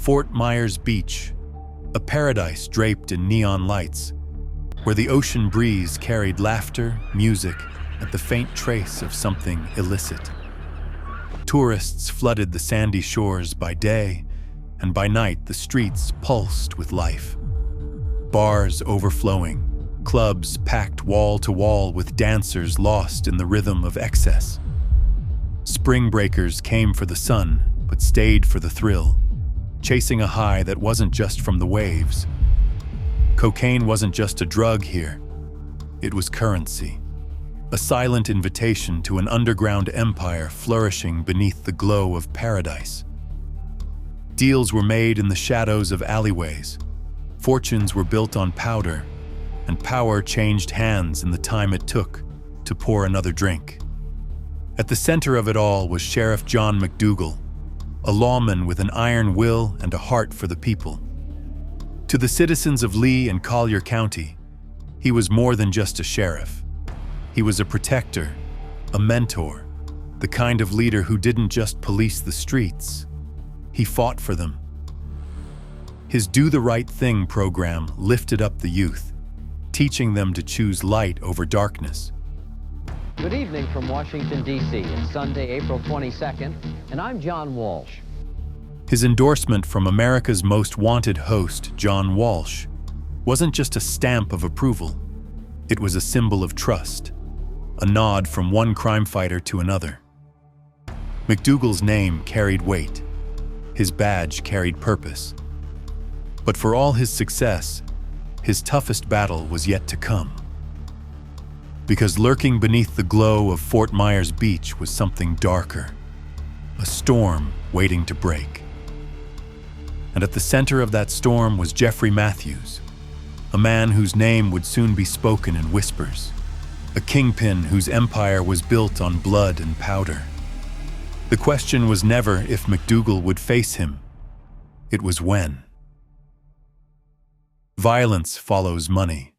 Fort Myers Beach, a paradise draped in neon lights, where the ocean breeze carried laughter, music, and the faint trace of something illicit. Tourists flooded the sandy shores by day, and by night the streets pulsed with life. Bars overflowing, clubs packed wall to wall with dancers lost in the rhythm of excess. Spring breakers came for the sun, but stayed for the thrill, chasing a high that wasn't just from the waves. Cocaine wasn't just a drug here. It was currency, a silent invitation to an underground empire flourishing beneath the glow of paradise. Deals were made in the shadows of alleyways. Fortunes were built on powder, and power changed hands in the time it took to pour another drink. At the center of it all was Sheriff John McDougall, a lawman with an iron will and a heart for the people. To the citizens of Lee and Collier County, he was more than just a sheriff. He was a protector, a mentor, the kind of leader who didn't just police the streets. He fought for them. His Do the Right Thing program lifted up the youth, teaching them to choose light over darkness. Good evening from Washington, D.C. It's Sunday, April 22nd, and I'm John Walsh. His endorsement from America's Most Wanted host, John Walsh, wasn't just a stamp of approval. It was a symbol of trust, a nod from one crime fighter to another. McDougall's name carried weight. His badge carried purpose. But for all his success, his toughest battle was yet to come. Because lurking beneath the glow of Fort Myers Beach was something darker, a storm waiting to break. And at the center of that storm was Jeffery Matthews, a man whose name would soon be spoken in whispers, a kingpin whose empire was built on blood and powder. The question was never if McDougall would face him. It was when. Violence follows money.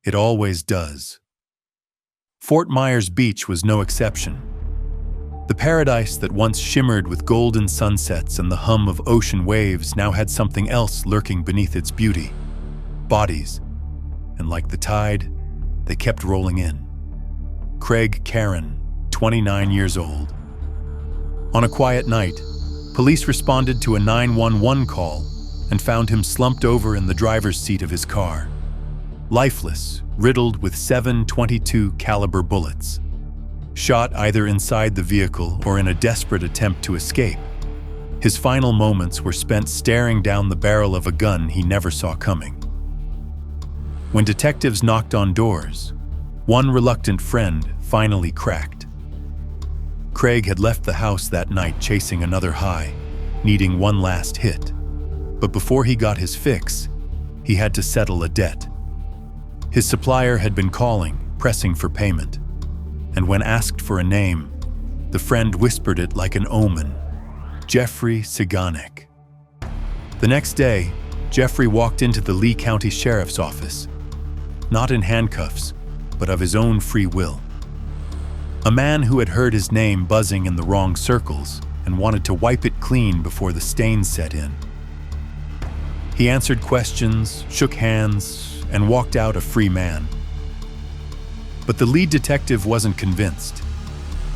It always does. Fort Myers Beach was no exception. The paradise that once shimmered with golden sunsets and the hum of ocean waves now had something else lurking beneath its beauty. Bodies. And like the tide, they kept rolling in. Craig Karen, 29 years old. On a quiet night, police responded to a 911 call and found him slumped over in the driver's seat of his car, lifeless, riddled with 7.22 caliber bullets, shot either inside the vehicle or in a desperate attempt to escape. His final moments were spent staring down the barrel of a gun he never saw coming. When detectives knocked on doors, one reluctant friend finally cracked. Craig had left the house that night chasing another high, needing one last hit. But before he got his fix, he had to settle a debt. His supplier had been calling, pressing for payment. And when asked for a name, the friend whispered it like an omen: Jeffery Matthews. The next day, Jeffrey walked into the Lee County Sheriff's office, not in handcuffs, but of his own free will. A man who had heard his name buzzing in the wrong circles and wanted to wipe it clean before the stains set in. He answered questions, shook hands, and walked out a free man. But the lead detective wasn't convinced.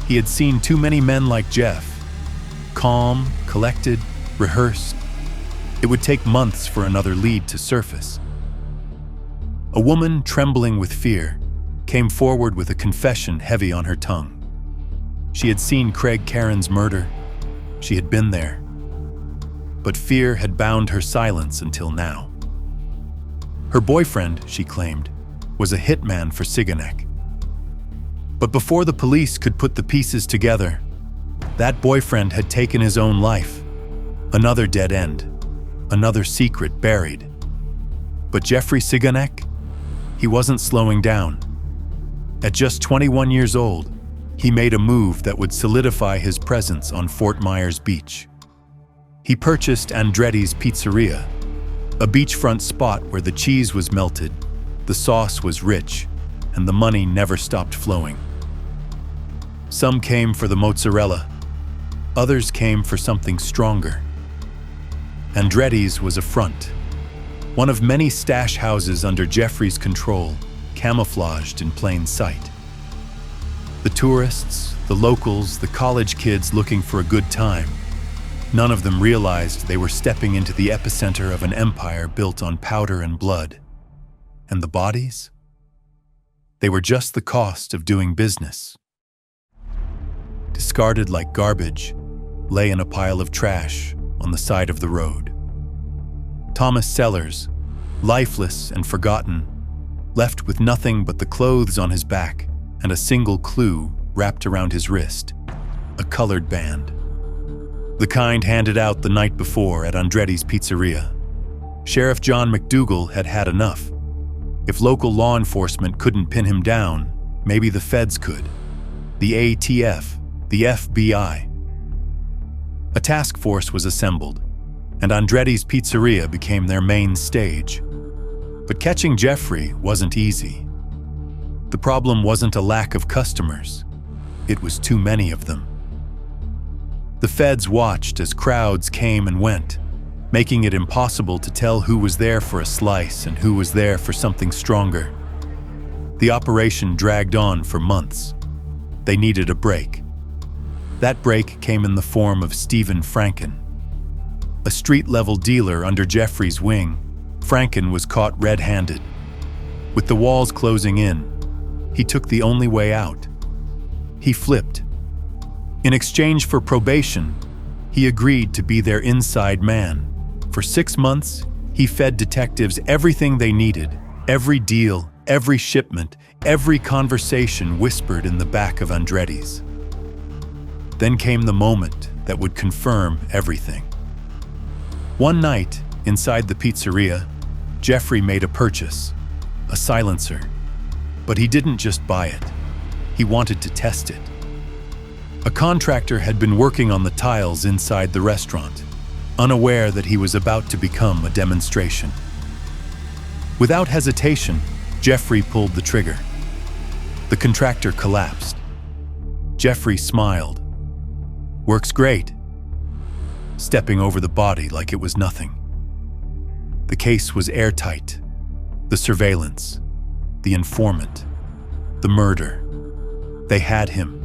He had seen too many men like Jeff. Calm, collected, rehearsed. It would take months for another lead to surface. A woman, trembling with fear, came forward with a confession heavy on her tongue. She had seen Craig Karen's murder. She had been there. But fear had bound her silence until now. Her boyfriend, she claimed, was a hitman for Siganek. But before the police could put the pieces together, that boyfriend had taken his own life. Another dead end, another secret buried. But Jeffrey Siganek, he wasn't slowing down. At just 21 years old, he made a move that would solidify his presence on Fort Myers Beach. He purchased Andretti's Pizzeria, a beachfront spot where the cheese was melted, the sauce was rich, and the money never stopped flowing. Some came for the mozzarella, others came for something stronger. Andretti's was a front, one of many stash houses under Jeffrey's control, camouflaged in plain sight. The tourists, the locals, the college kids looking for a good time, none of them realized they were stepping into the epicenter of an empire built on powder and blood. And the bodies? They were just the cost of doing business. Discarded like garbage, lay in a pile of trash on the side of the road. Thomas Sellers, lifeless and forgotten, left with nothing but the clothes on his back and a single clue wrapped around his wrist, a colored band. The kind handed out the night before at Andretti's Pizzeria. Sheriff John McDougall had had enough. If local law enforcement couldn't pin him down, maybe the feds could. The ATF, the FBI. A task force was assembled, and Andretti's Pizzeria became their main stage. But catching Jeffrey wasn't easy. The problem wasn't a lack of customers. It was too many of them. The feds watched as crowds came and went, making it impossible to tell who was there for a slice and who was there for something stronger. The operation dragged on for months. They needed a break. That break came in the form of Stephen Franken. A street-level dealer under Jeffrey's wing, Franken was caught red-handed. With the walls closing in, he took the only way out. He flipped. In exchange for probation, he agreed to be their inside man. For 6 months, he fed detectives everything they needed, every deal, every shipment, every conversation whispered in the back of Andretti's. Then came the moment that would confirm everything. One night, inside the pizzeria, Jeffrey made a purchase, a silencer. But he didn't just buy it. He wanted to test it. A contractor had been working on the tiles inside the restaurant, unaware that he was about to become a demonstration. Without hesitation, Jeffrey pulled the trigger. The contractor collapsed. Jeffrey smiled. "Works great," stepping over the body like it was nothing. The case was airtight. The surveillance, the informant, the murder. They had him.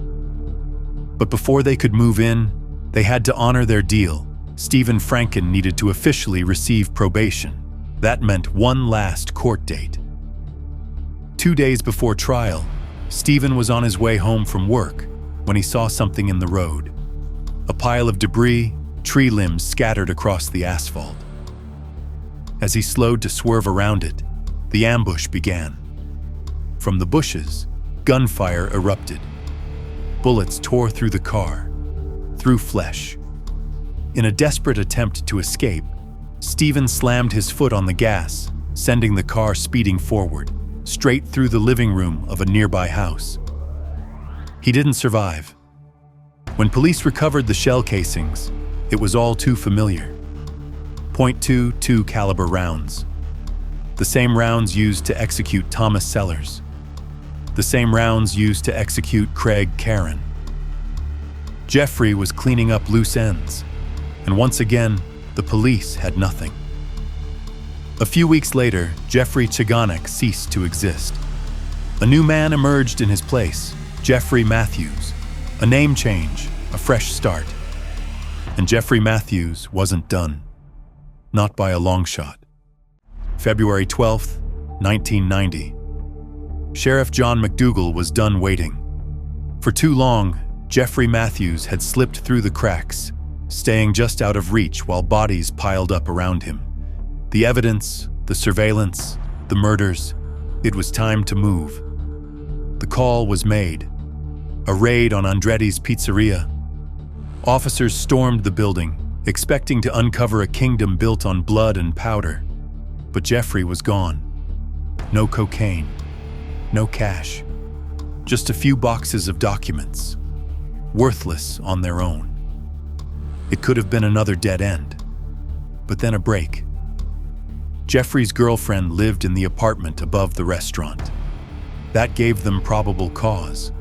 But before they could move in, they had to honor their deal. Stephen Franken needed to officially receive probation. That meant one last court date. 2 days before trial, Stephen was on his way home from work when he saw something in the road. A pile of debris, tree limbs scattered across the asphalt. As he slowed to swerve around it, the ambush began. From the bushes, gunfire erupted. Bullets tore through the car, through flesh. In a desperate attempt to escape, Stephen slammed his foot on the gas, sending the car speeding forward, straight through the living room of a nearby house. He didn't survive. When police recovered the shell casings, it was all too familiar. .22 caliber rounds. The same rounds used to execute Thomas Sellers. The same rounds used to execute Craig Caron. Jeffrey was cleaning up loose ends, and once again, the police had nothing. A few weeks later, Jeffrey Chiganek ceased to exist. A new man emerged in his place, Jeffery Matthews. A name change, a fresh start. And Jeffery Matthews wasn't done. Not by a long shot. February 12th, 1990. Sheriff John McDougall was done waiting. For too long, Jeffery Matthews had slipped through the cracks, staying just out of reach while bodies piled up around him. The evidence, the surveillance, the murders, it was time to move. The call was made. A raid on Andretti's Pizzeria. Officers stormed the building, expecting to uncover a kingdom built on blood and powder. But Jeffrey was gone. No cocaine. No cash. Just a few boxes of documents. Worthless on their own. It could have been another dead end. But then a break. Jeffrey's girlfriend lived in the apartment above the restaurant. That gave them probable cause.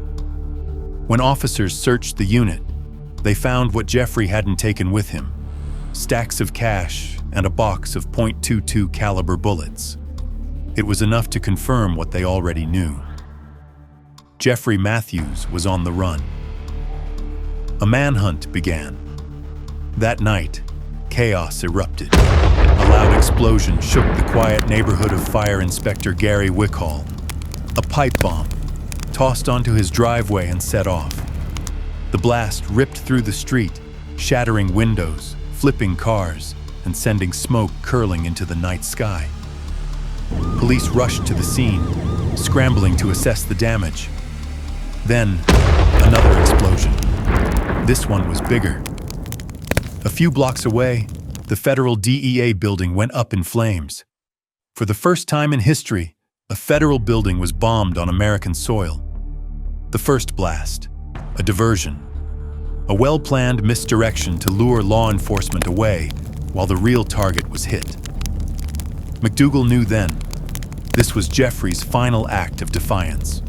When officers searched the unit, they found what Jeffrey hadn't taken with him: stacks of cash, and a box of .22 caliber bullets. It was enough to confirm what they already knew. Jeffery Matthews was on the run. A manhunt began. That night, chaos erupted. A loud explosion shook the quiet neighborhood of Fire Inspector Gary Wickhall. A pipe bomb, tossed onto his driveway and set off. The blast ripped through the street, shattering windows, flipping cars, and sending smoke curling into the night sky. Police rushed to the scene, scrambling to assess the damage. Then, another explosion. This one was bigger. A few blocks away, the federal DEA building went up in flames. For the first time in history, a federal building was bombed on American soil. The first blast, a diversion. A well-planned misdirection to lure law enforcement away while the real target was hit. McDougall knew then, this was Jeffrey's final act of defiance.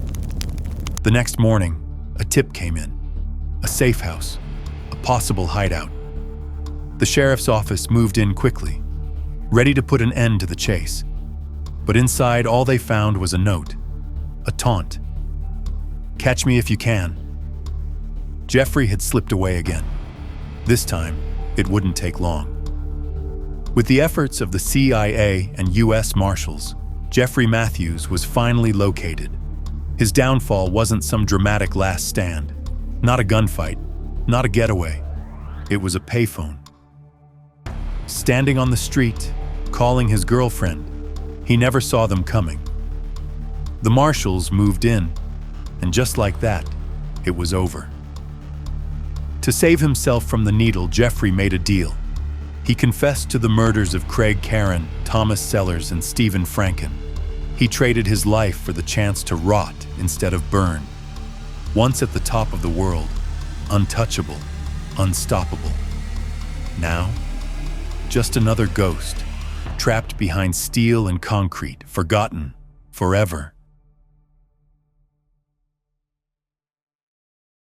The next morning, a tip came in. A safe house, a possible hideout. The sheriff's office moved in quickly, ready to put an end to the chase. But inside, all they found was a note, a taunt. "Catch me if you can." Jeffrey had slipped away again. This time, it wouldn't take long. With the efforts of the CIA and U.S. Marshals, Jeffery Matthews was finally located. His downfall wasn't some dramatic last stand, not a gunfight, not a getaway. It was a payphone. Standing on the street, calling his girlfriend, he never saw them coming. The Marshals moved in, and just like that, it was over. To save himself from the needle, Jeffrey made a deal. He confessed to the murders of Craig Caron, Thomas Sellers, and Stephen Franken. He traded his life for the chance to rot instead of burn. Once at the top of the world, untouchable, unstoppable. Now, just another ghost, trapped behind steel and concrete, forgotten forever.